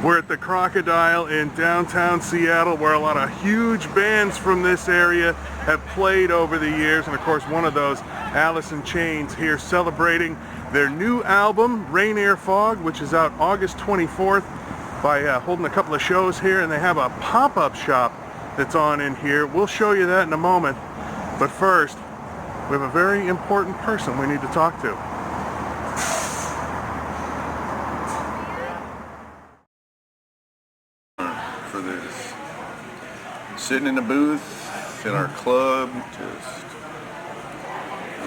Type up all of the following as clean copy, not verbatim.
We're at the Crocodile in downtown Seattle, where a lot of huge bands from this area have played over the years, and of course one of those, Alice in Chains, here celebrating their new album, Rainier Fog, which is out August 24th, by holding a couple of shows here, and they have a pop-up shop that's on in here. We'll show you that in a moment, but first, we have a very important person we need to talk to. For this, sitting in the booth in our club, just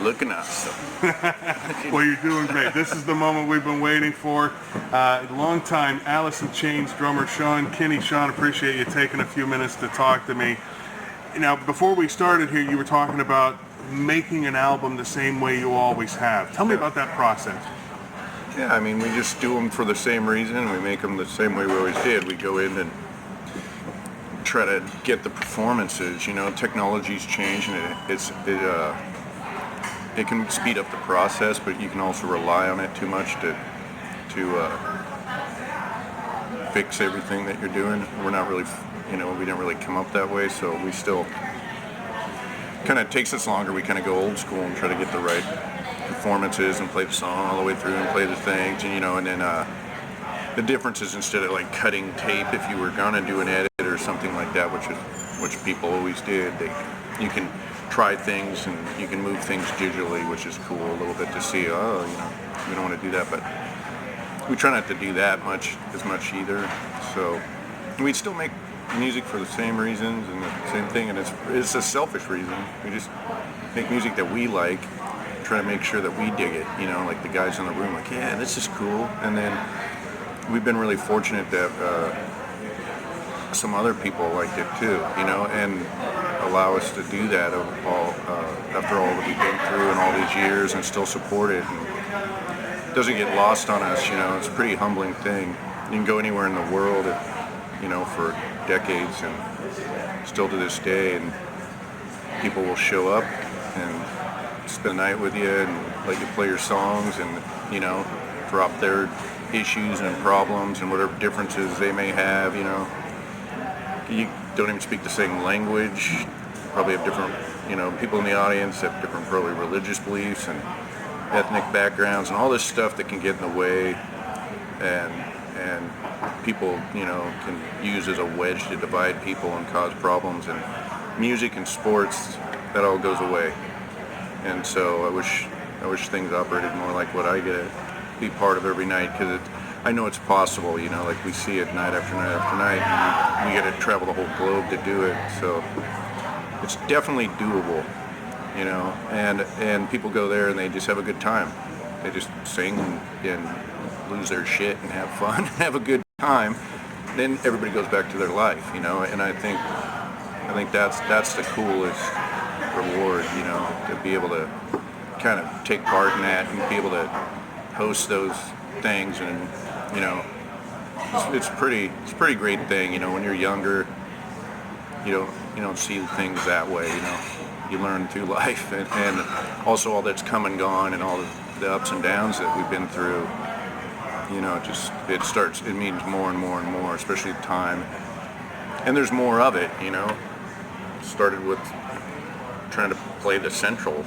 looking awesome. Well, you're doing great. This is the moment we've been waiting for. Long-time Alice in Chains drummer Sean Kinney. Sean, appreciate you taking a few minutes to talk to me. Now, before we started here, you were talking about making an album the same way you always have. Tell me about that process. Yeah, I mean, we just do them for the same reason. We make them the same way we always did. We go in and try to get the performances. You know, technology's changed, and it can speed up the process, but you can also rely on it too much to fix everything that you're doing. We're not really, we didn't really come up that way, so we still kind of takes us longer. We kind of go old school and try to get the right performances and play the song all the way through and play the things, and then the difference is, instead of like cutting tape, if you were gonna do an edit or something like that, which people always did, you can try things and you can move things digitally, which is cool a little bit to see. We don't want to do that, but we try not to do that as much either. So we still make music for the same reasons and the same thing, and it's a selfish reason. We just make music that we like, try to make sure that we dig it, like the guys in the room, like, yeah, this is cool. And then we've been really fortunate that some other people liked it too, and allow us to do that after all that we've been through and all these years, and still support it. And it doesn't get lost on us, it's a pretty humbling thing. You can go anywhere in the world, for decades, and still to this day, and people will show up and spend the night with you and let you play your songs, and drop their issues and problems and whatever differences they may have. You don't even speak the same language, probably have different, people in the audience have different, probably, religious beliefs and ethnic backgrounds and all this stuff that can get in the way, and people, can use as a wedge to divide people and cause problems. And music and sports, that all goes away. And so I wish things operated more like what I get to be part of every night, because I know it's possible, like we see it night after night after night, and we got to travel the whole globe to do it. So it's definitely doable, and people go there and they just have a good time. They just sing and lose their shit and have fun, have a good time. Then everybody goes back to their life, and I think that's the coolest reward, to be able to kind of take part in that and be able to host those things. And it's a pretty great thing. When you're younger, you don't see things that way. You learn through life, and also all that's come and gone, and all the ups and downs that we've been through. It means more and more and more, especially time. And there's more of it. Started with trying to play the Central,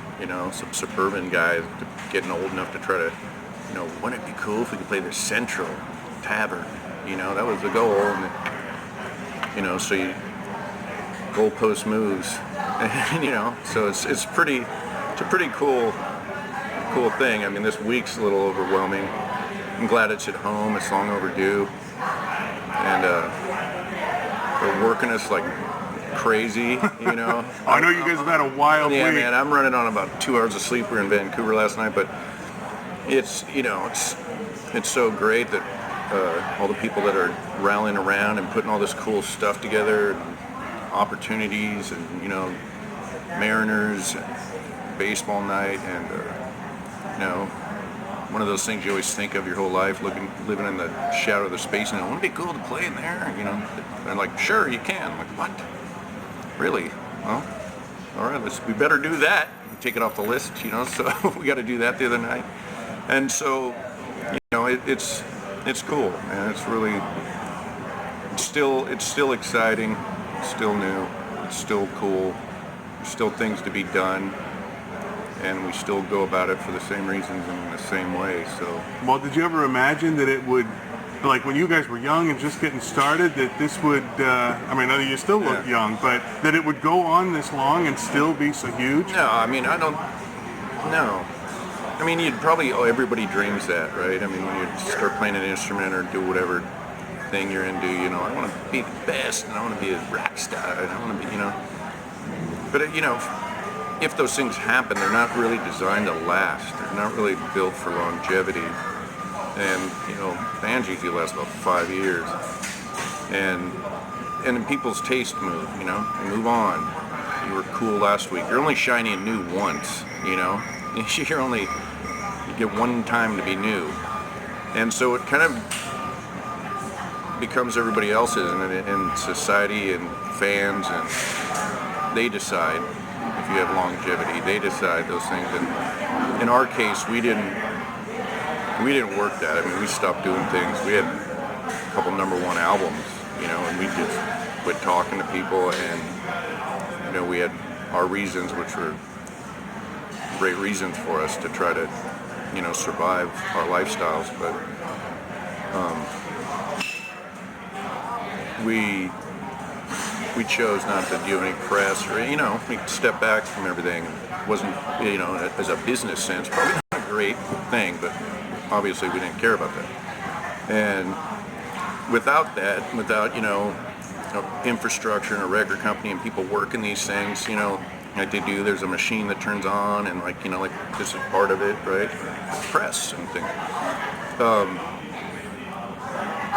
some suburban guy getting old enough to try to, wouldn't it be cool if we could play the Central Tavern? That was the goal. And, so goalpost moves, so it's a pretty cool thing. I mean, this week's a little overwhelming. I'm glad it's at home. It's long overdue, and they're working us like crazy. I know you guys have had a wild week. Yeah, man, I'm running on about 2 hours of sleep. We were in Vancouver last night, but it's so great that all the people that are rallying around and putting all this cool stuff together, and opportunities, and Mariners, and baseball night, and one of those things you always think of your whole life, living in the shadow of the space, and wouldn't it be cool to play in there? They're like, sure, you can. I'm like, what? Really? Well, all right, we better do that. Take it off the list, so we got to do that the other night. And so, it's cool, man. It's really still exciting, it's still new, it's still cool, there's still things to be done, and we still go about it for the same reasons and in the same way. So, well, did you ever imagine that it would, like when you guys were young and just getting started, that this would, I mean, I know you still look young, but that it would go on this long and still be so huge? No, I mean, I don't, no. I mean, everybody dreams that, right? I mean, when you start playing an instrument or do whatever thing you're into, you know, I want to be the best, and I want to be a rock star, and I want to be, you know. But, you know, if those things happen, they're not really designed to last. They're not really built for longevity. And, you know, bands usually last about 5 years. And people's taste move, you know, they move on. You were cool last week. You're only shiny and new once, you know. You get one time to be new. And so it kind of becomes everybody else's, and society and fans, and they decide if you have longevity. They decide those things. And in our case, we didn't work that. I mean, we stopped doing things. We had a couple #1 albums, you know, and we just quit talking to people, and, you know, we had our reasons, which were great reasons for us to try to, you know, survive our lifestyles, but we chose not to do any press, or, you know, we stepped back from everything. It wasn't, you know, as a business sense, probably not a great thing, but obviously we didn't care about that. And without that, without, you know, infrastructure and a record company and people working these things, you know, like they do, there's a machine that turns on, and, like, you know, like this is part of it, right? Press and things.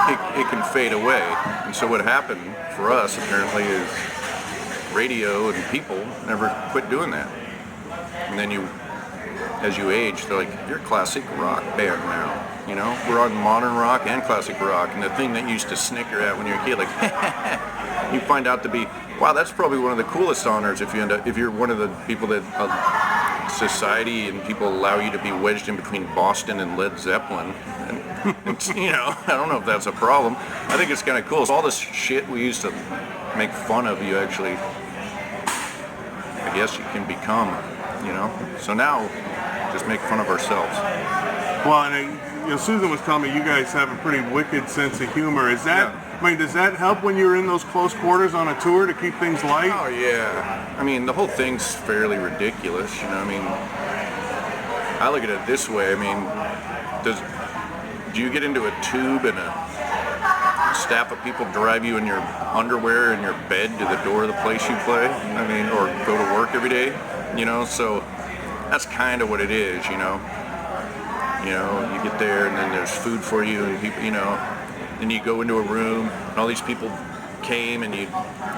It can fade away. And so what happened for us apparently is radio and people never quit doing that. And then as you age, they're like, you're a classic rock band now. You know, we're on modern rock and classic rock. And the thing that you used to snicker at when you were a kid, like, you find out to be, wow, that's probably one of the coolest honors if you're one of the people that society and people allow you to be wedged in between Boston and Led Zeppelin. And, you know, I don't know if that's a problem. I think it's kind of cool. So all this shit we used to make fun of, you actually, I guess you can become, you know. So now, just make fun of ourselves. Well, and you know, Susan was telling me you guys have a pretty wicked sense of humor. Is that, I mean, does that help when you're in those close quarters on a tour to keep things light? Oh yeah. I mean, the whole thing's fairly ridiculous, you know. I mean, I look at it this way. I mean, do you get into a tube and a staff of people drive you in your underwear and your bed to the door of the place you play? I mean, or go to work every day, you know? So that's kind of what it is, you know. You know, you get there and then there's food for you, and people, you know, and you go into a room and all these people came, and you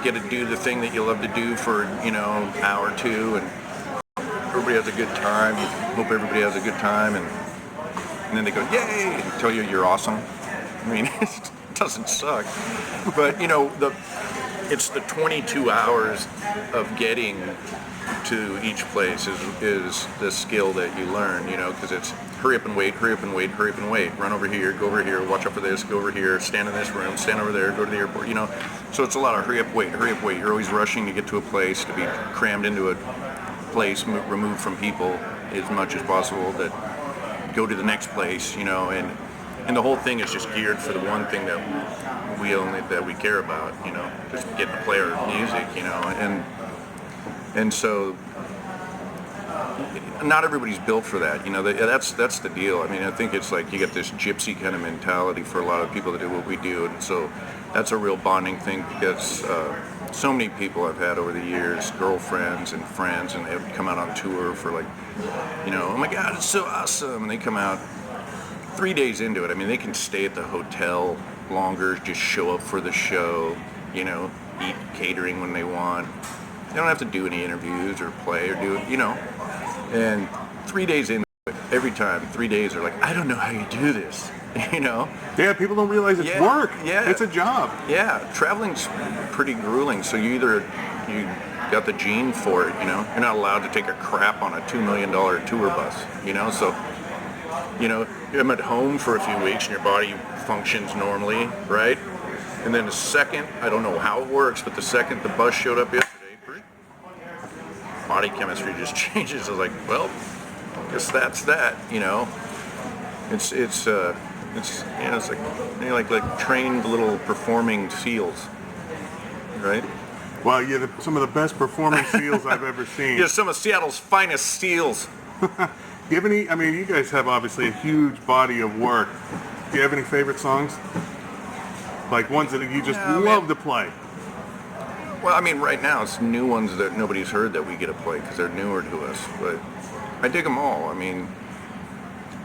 get to do the thing that you love to do for, you know, an hour or two, and everybody has a good time. You hope everybody has a good time, and then they go, yay, and tell you you're awesome. I mean, it doesn't suck. But, you know, it's the 22 hours of getting to each place is the skill that you learn, you know, because it's hurry up and wait, hurry up and wait, hurry up and wait, run over here, go over here, watch out for this, go over here, stand in this room, stand over there, go to the airport, you know. So it's a lot of hurry up, wait, hurry up, wait. You're always rushing to get to a place, to be crammed into a place, removed from people as much as possible, that go to the next place, you know, and the whole thing is just geared for the one thing that we care about, you know, just getting to play our music, you know, and so not everybody's built for that, you know. That's the deal. I mean, I think it's like you get this gypsy kind of mentality for a lot of people that do what we do, and so that's a real bonding thing, because so many people I've had over the years, girlfriends and friends, and they've come out on tour for, like, you know, oh my God, it's so awesome, and they come out 3 days into it. I mean, they can stay at the hotel longer, just show up for the show, you know, eat catering when they want. They don't have to do any interviews or play or do it, you know. And 3 days into it, every time, 3 days, are like, I don't know how you do this, you know. Yeah, people don't realize it's work. Yeah, it's a job. Yeah, traveling's pretty grueling. So you got the gene for it, you know. You're not allowed to take a crap on a $2 million tour bus, you know. So, you know, I'm at home for a few weeks and your body functions normally, right? And then the second, I don't know how it works, but the second the bus showed up yesterday, body chemistry just changes. I was like, well, I guess that's that, you know. It's like trained little performing seals, right? Well, you're some of the best performing seals I've ever seen. You're some of Seattle's finest seals. Do you have any, I mean, you guys have obviously a huge body of work. Do you have any favorite songs? Like ones that you just love to play? Well, I mean, right now it's new ones that nobody's heard that we get to play because they're newer to us. But I dig them all. I mean,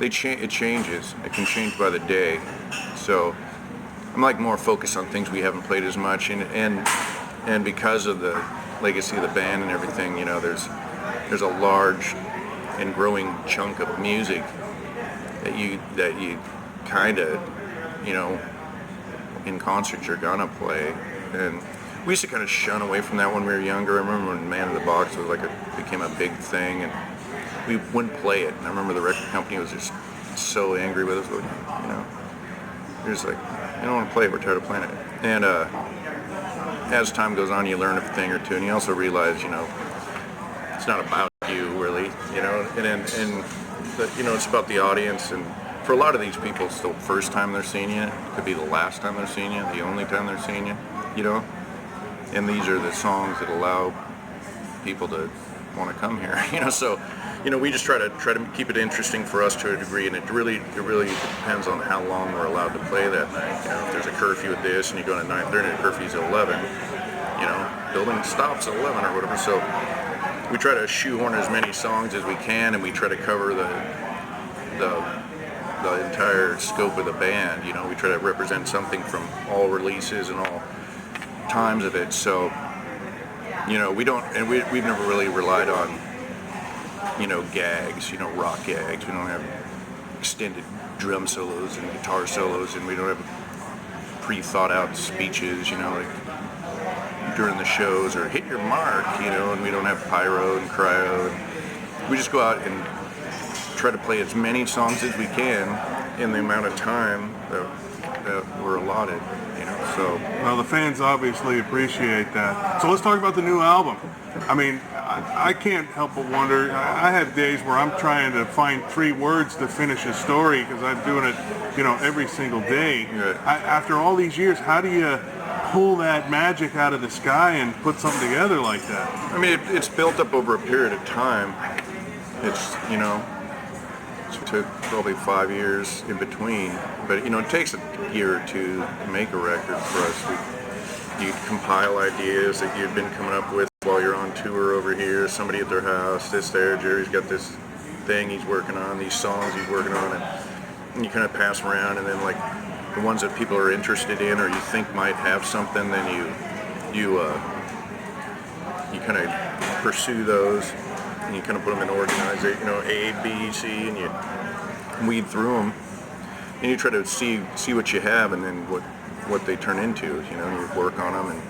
it changes. It can change by the day. So I'm like more focused on things we haven't played as much, and because of the legacy of the band and everything, you know, there's a large and growing chunk of music that you kind of, you know, in concerts you're gonna play. And we used to kind of shun away from that when we were younger. I remember when Man in the Box was became a big thing, and we wouldn't play it. And I remember the record company was just so angry with us, like, you know, they're just like, you don't want to play it, we're tired of playing it. And as time goes on, you learn a thing or two, and you also realize, you know, it's not about you really, you know, and you know, it's about the audience. And for a lot of these people, it's the first time they're seeing you. It could be the last time they're seeing you, the only time they're seeing you, you know. And these are the songs that allow people to want to come here, you know. So, you know, we just try to keep it interesting for us to a degree, and it really depends on how long we're allowed to play that night. You know, if there's a curfew at this and you go to 9:30 and the curfew's at 11, you know, building stops at 11 or whatever. So we try to shoehorn as many songs as we can, and we try to cover the entire scope of the band. You know, we try to represent something from all releases and all times of it. So, you know, we've never really relied on, you know, gags, you know, rock gags. We don't have extended drum solos and guitar solos, and we don't have pre-thought out speeches, you know, like during the shows, or hit your mark, you know. And we don't have pyro and cryo. And we just go out and try to play as many songs as we can in the amount of time that we're allotted, you know. So, well, the fans obviously appreciate that. So let's talk about the new album. I mean, I can't help but wonder. I have days where I'm trying to find 3 words to finish a story because I'm doing it, you know, every single day. Right. After all these years, how do you pull that magic out of the sky and put something together like that? I mean, it's built up over a period of time. It's, you know, it took probably 5 years in between, but, you know, it takes a year or two to make a record for us. You compile ideas that you've been coming up with while you're on tour over here, somebody at their house, this there, Jerry's got this thing he's working on, these songs he's working on, and you kind of pass them around, and then like the ones that people are interested in or you think might have something, then you kind of pursue those, and you kind of put them in organized, you know, A, B, C, and you weed through them, and you try to see what you have, and then what they turn into, you know. You work on them, and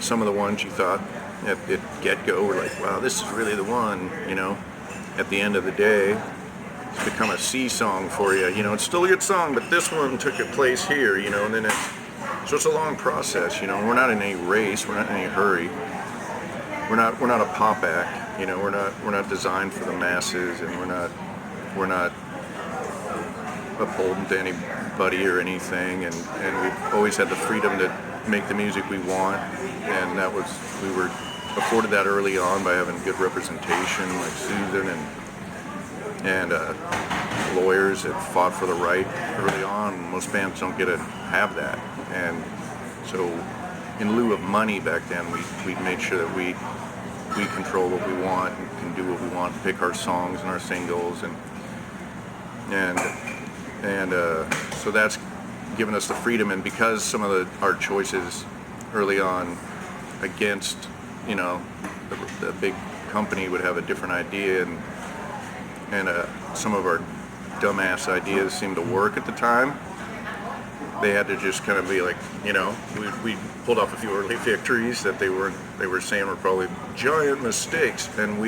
some of the ones you thought at get-go were like, wow, this is really the one, you know. At the end of the day, it's become a C song for you, you know. It's still a good song, but this one took a place here, you know. And then it's a long process, you know. We're not in any race, we're not in any hurry. We're not a pop act, you know. We're not designed for the masses, and we're not beholden to anybody or anything, and we've always had the freedom to make the music we want, and we were afforded that early on by having good representation like Susan and lawyers that fought for the right early on. Most bands don't get to have that, and so in lieu of money back then, we made sure that we control what we want and can do what we want, pick our songs and our singles, and so that's given us the freedom. And because some of our choices early on against, you know, the big company would have a different idea, and some of our dumbass ideas seemed to work at the time, they had to just kind of be like, you know, we pulled off a few early victories that they were saying were probably giant mistakes, and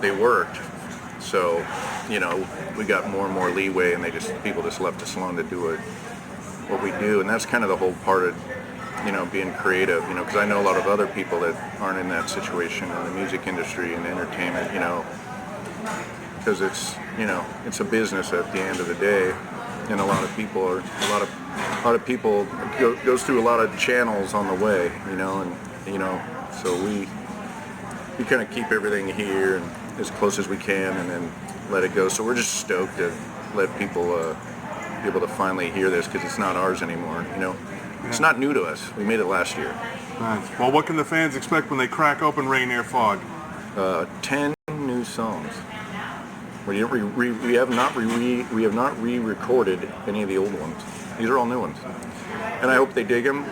they worked. So, you know, we got more and more leeway, and people just left us alone to do it what we do, and that's kind of the whole part of, being creative, because I know a lot of other people that aren't in that situation in the music industry and entertainment, because it's a business at the end of the day, and a lot of people goes through a lot of channels on the way, so we kind of keep everything here and as close as we can, and then let it go. So we're just stoked to let people be able to finally hear this, because it's not ours anymore. It's not new to us. We made it last year. Nice. Well, what can the fans expect when they crack open Rainier Fog? 10 new songs. We have not re-recorded any of the old ones. These are all new ones, and I hope they dig them,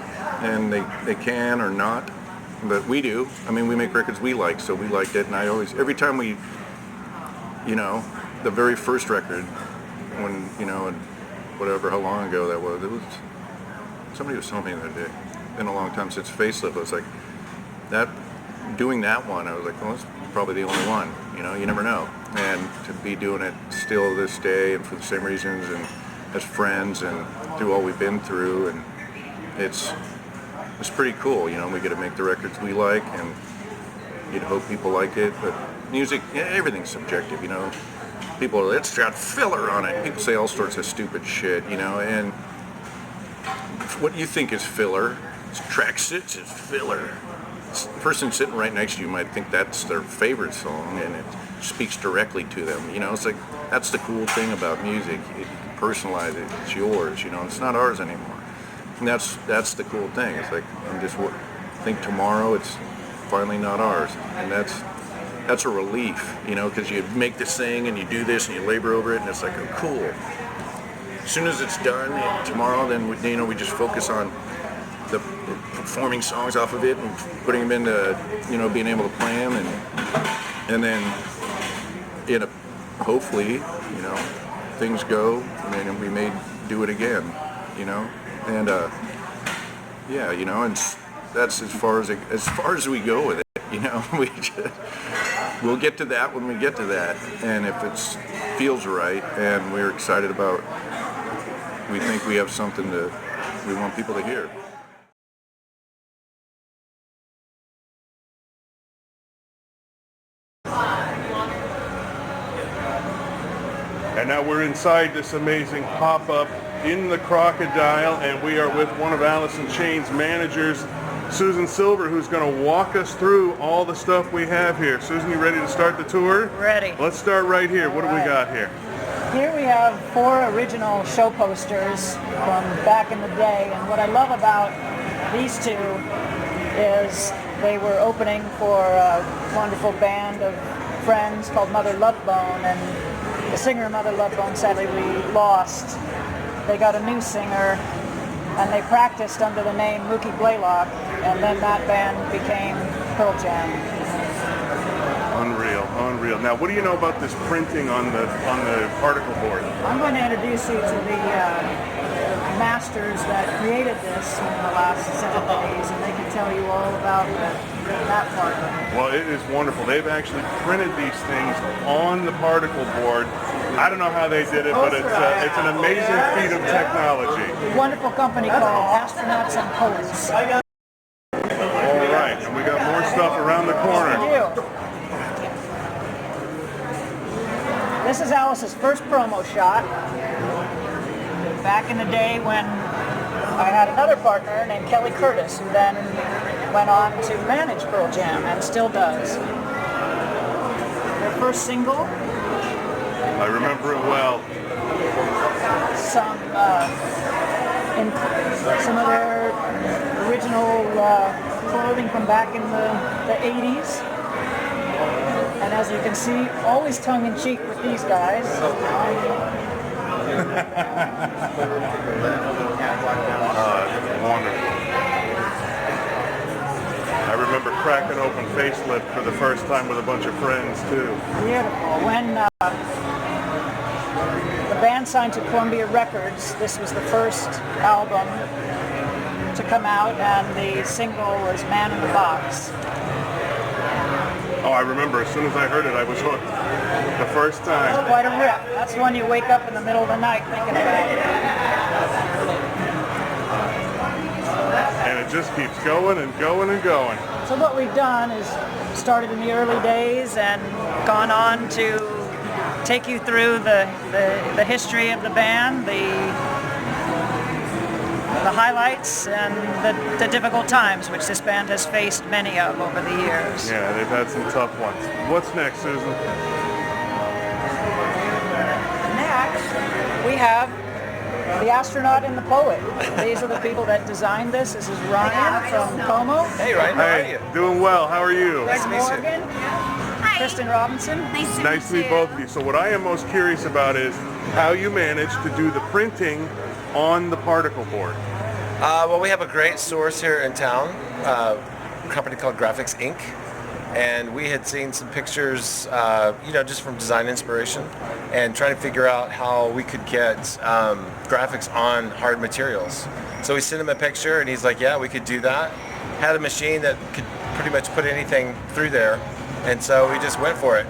and they can or not. But we do. I mean, we make records we like, so we liked it. And I always, every time we, the very first record, when, whatever, how long ago that was, somebody was telling me the other day, been a long time since Facelift. I was like, doing that one, I was like, well, it's probably the only one, you never know. And to be doing it still this day, and for the same reasons, and as friends, and through all we've been through, and it's pretty cool, we get to make the records we like, and you'd hope people like it, but music, everything's subjective, People are, it's got filler on it. People say all sorts of stupid shit, and what you think is filler, track 6 is filler. The person sitting right next to you might think that's their favorite song, and it speaks directly to them, It's like, that's the cool thing about music. You can personalize it, it's yours, it's not ours anymore. And that's the cool thing. It's like, think tomorrow it's finally not ours, and that's a relief, because you make this thing and you do this and you labor over it, and it's like, oh, cool. As soon as it's done tomorrow, then we just focus on the performing songs off of it and putting them into being able to play them, and then hopefully things go, and then we may do it again, and and that's as far as we go with it, we'll get to that when we get to that, and if it feels right, and we're excited about, we think we have something we want people to hear. And now we're inside this amazing pop-up in the Crocodile, and we are with one of Alice in Chains' managers, Susan Silver, who's going to walk us through all the stuff we have here. Susan, you ready to start the tour? Ready. Let's start right here. What do we got here? Here we have 4 original show posters from back in the day, and what I love about these 2 is they were opening for a wonderful band of friends called Mother Love Bone, and the singer Mother Love Bone, sadly, we lost. They got a new singer, and they practiced under the name Mookie Blaylock, and then that band became Pearl Jam. Unreal. Now, what do you know about this printing on the particle board? I'm going to introduce you to the masters that created this in the last 7 days, and they can tell you all about that part of it. Well, it is wonderful. They've actually printed these things on the particle board. I don't know how they did it, but it's an amazing feat of technology. A wonderful company called Astronauts and Poets. All right, and we got more stuff around the corner. This is Alice's first promo shot. Back in the day when I had another partner named Kelly Curtis, who then went on to manage Pearl Jam and still does. Their first single. I remember it well. Some of their original clothing from back in the 80s. And as you can see, always tongue-in-cheek with these guys. Wonderful. I remember cracking open Facelift for the first time with a bunch of friends, too. Beautiful. When the band signed to Columbia Records, this was the first album to come out, and the single was Man in the Box. Oh, I remember. As soon as I heard it, I was hooked. The first time. Quite a rip. That's when you wake up in the middle of the night thinking about it. it just keeps going and going and going. So what we've done is started in the early days and gone on to take you through the history of the band, the highlights and the difficult times which this band has faced many of over the years. Yeah, they've had some tough ones. What's next, Susan? Next, we have the astronaut and the poet. These are the people that designed this. This is Ryan from Como. Hey Ryan, how are Hey, you? doing well. How are you? Greg to meet you. Morgan, Kristen Robinson. Nice to meet both of you. So what I am most curious about is how you managed to do the printing on the particle board. Well, we have a great source here in town, a company called Graphics Inc. And we had seen some pictures, just from design inspiration and trying to figure out how we could get graphics on hard materials. So we sent him a picture and he's like, yeah, we could do that. Had a machine that could pretty much put anything through there. And so we just went for it.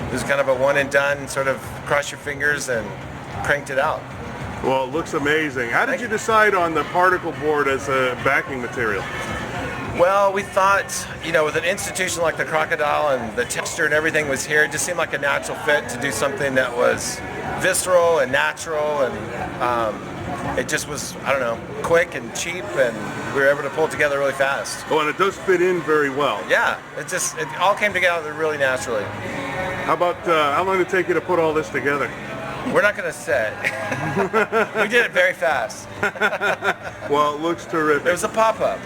It was kind of a one and done, sort of cross your fingers and cranked it out. Well, it looks amazing. How did you decide on the particle board as a backing material? Well, we thought, with an institution like the Crocodile and the texture and everything was here, it just seemed like a natural fit to do something that was visceral and natural, and it just was, quick and cheap, and we were able to pull it together really fast. Oh, and it does fit in very well. Yeah, it all came together really naturally. How about, how long did it take you to put all this together? We're not going to say. We did it very fast. Well, it looks terrific. It was a pop-up.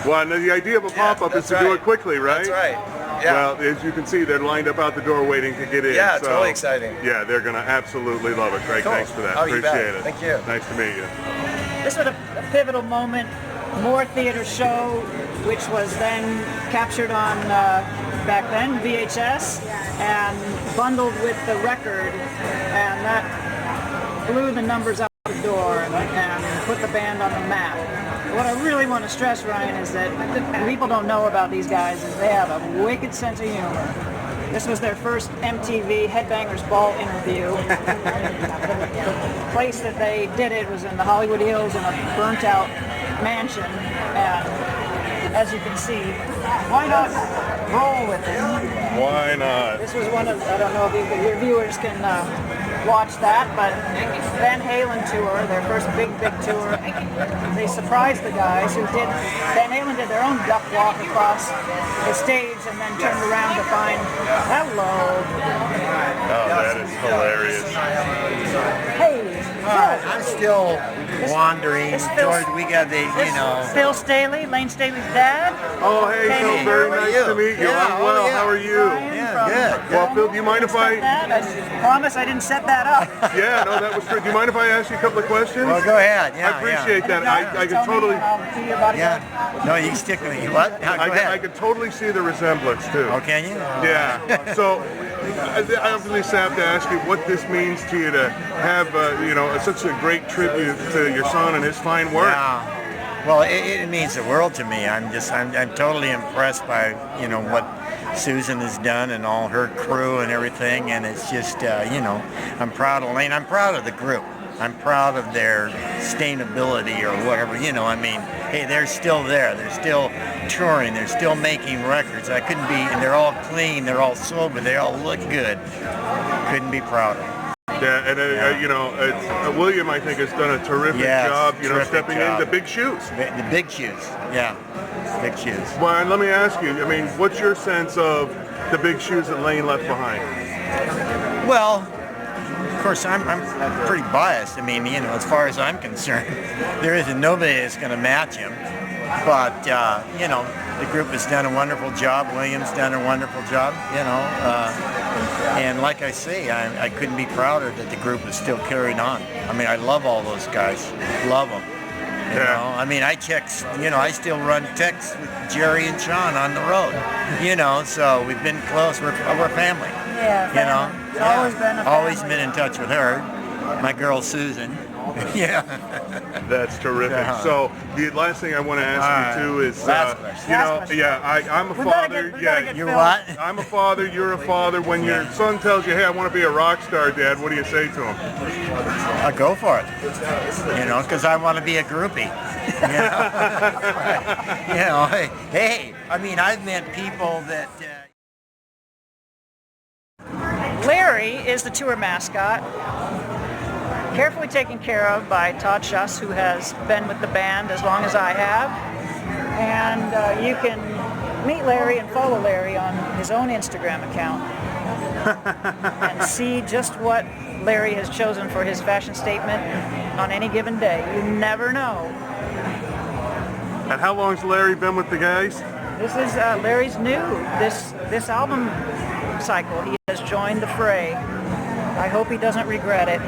Well, and the idea of a pop-up is to do it quickly, right? That's right. Yeah. Well, as you can see, they're lined up out the door waiting to get in. Yeah, it's really exciting. Yeah, they're going to absolutely love it. Greg, Cool. thanks for that. Oh, you bet. Appreciate it. Thank you. Nice to meet you. This was a pivotal moment, more theater show, which was then captured on, back then, VHS, and bundled with the record, and that blew the numbers out the door and put the band on the map. What I really want to stress, Ryan, is that people don't know about these guys is they have a wicked sense of humor. This was their first MTV Headbangers Ball interview. The place that they did it was in the Hollywood Hills in a burnt-out mansion. And as you can see, why not roll with it? Why not? This was one of, I don't know if your viewers can watch that, but Van Halen tour, their first big tour, they surprised the guys who did, Van Halen did their own duck walk across the stage and then turned around to find, hello. Oh, that is hilarious. Hey, I'm still wandering This Phil- toward, we got the, Phil Staley, Lane Staley's dad. Oh, hey, Phil, Kenny. very How are nice you? to meet you. Yeah, I'm well. oh, yeah. How are you? Ryan Yeah, from good. Well, Phil, do you mind if I... I promise I didn't set that up. Yeah, no, that was true. Do you mind if I ask you a couple of questions? well, go ahead. Yeah, I appreciate that. I Tell can me totally... how to your body Yeah. No, you stick with me. What? Go I ahead. can totally see the resemblance, too. Oh, can you? Yeah. So I obviously have to ask you what this means to you to have, such a great tribute to your son and his fine work. Yeah. Well, it means the world to me. I'm totally impressed by, what Susan has done and all her crew and everything. And it's just, I'm proud of Lane. I'm proud of the group. I'm proud of their sustainability or whatever, hey, they're still there. They're still touring. They're still making records. I couldn't be, and they're all clean. They're all sober. They all look good. Couldn't be prouder. Yeah, and William, I think, has done a terrific Yes, job, terrific stepping job. into big shoes. The big shoes. Yeah, big shoes. Well, and let me ask you, what's your sense of the big shoes that Lane left behind? Well, of course, I'm pretty biased. As far as I'm concerned, there isn't nobody that's going to match him. But, the group has done a wonderful job. William's done a wonderful job, and like I say, I couldn't be prouder that the group is still carrying on. I love all those guys. Love them. I text, I still run texts with Jerry and Sean on the road, so we've been close. We're family. Yeah, family. It's always been a family. Always been in touch with her, my girl Susan, Yeah. That's terrific. Yeah. So the last thing I want to ask you too is, last question. you know, Last question. I'm a We better father. get- we better get You Phil. what? I'm a father. You're a father. When your son tells you, "Hey, I want to be a rock star, Dad," what do you say to him? I'll go for it. You know, because I want to be a groupie. You know, you know, hey, I mean, I've met people that. Larry is the tour mascot, carefully taken care of by Todd Schuss, who has been with the band as long as I have. And you can meet Larry and follow Larry on his own Instagram account and see just what Larry has chosen for his fashion statement on any given day. You never know. And how long's Larry been with the guys? This is Larry's new, this album cycle. He has joined the fray. I hope he doesn't regret it.